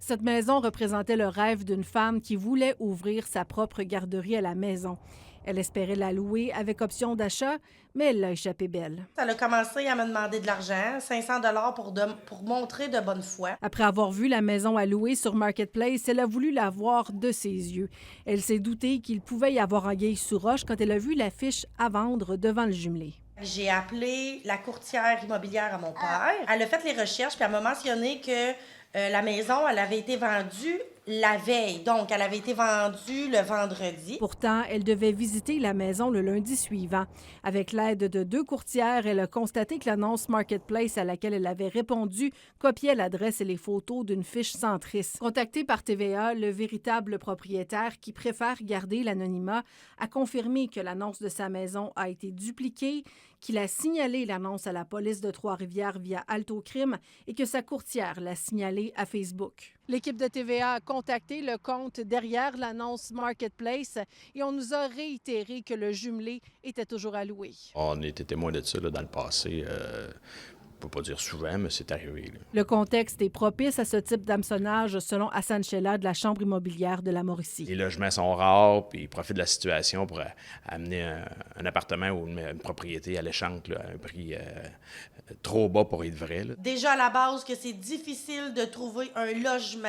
Cette maison représentait le rêve d'une femme qui voulait ouvrir sa propre garderie à la maison. Elle espérait la louer avec option d'achat, mais elle l'a échappé belle. Elle a commencé à me demander de l'argent, 500 $ pour montrer de bonne foi. Après avoir vu la maison à louer sur Marketplace, elle a voulu la voir de ses yeux. Elle s'est doutée qu'il pouvait y avoir anguille sous roche quand elle a vu l'affiche à vendre devant le jumelé. J'ai appelé la courtière immobilière à mon père. Elle a fait les recherches puis elle m'a mentionné que la maison, elle avait été vendue la veille. Donc, elle avait été vendue le vendredi. Pourtant, elle devait visiter la maison le lundi suivant. Avec l'aide de 2 courtières, elle a constaté que l'annonce Marketplace à laquelle elle avait répondu copiait l'adresse et les photos d'une fiche centriste. Contacté par TVA, le véritable propriétaire, qui préfère garder l'anonymat, a confirmé que l'annonce de sa maison a été dupliquée, qu'il a signalé l'annonce à la police de Trois-Rivières via Alto-Crime et que sa courtière l'a signalé à Facebook. L'équipe de TVA a contacté le compte derrière l'annonce Marketplace et on nous a réitéré que le jumelé était toujours à louer. On était témoin de ça là, dans le passé. Je ne peux pas dire souvent, mais c'est arrivé. Là. Le contexte est propice à ce type d'hameçonnage, selon Hassan Chella de la Chambre immobilière de la Mauricie. Les logements sont rares, puis ils profitent de la situation pour amener un appartement ou une propriété alléchante là, à un prix trop bas pour être vrai. Là. Déjà à la base que c'est difficile de trouver un logement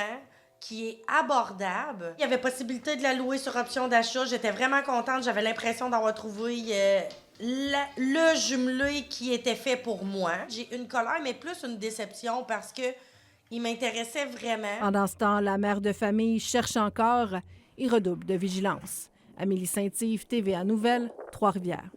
qui est abordable. Il y avait possibilité de la louer sur option d'achat. J'étais vraiment contente. J'avais l'impression d'avoir trouvé le jumelé qui était fait pour moi. J'ai une colère, mais plus une déception parce que il m'intéressait vraiment. Pendant ce temps, la mère de famille cherche encore et redouble de vigilance. Amélie Saint-Yves, TVA Nouvelles, Trois-Rivières.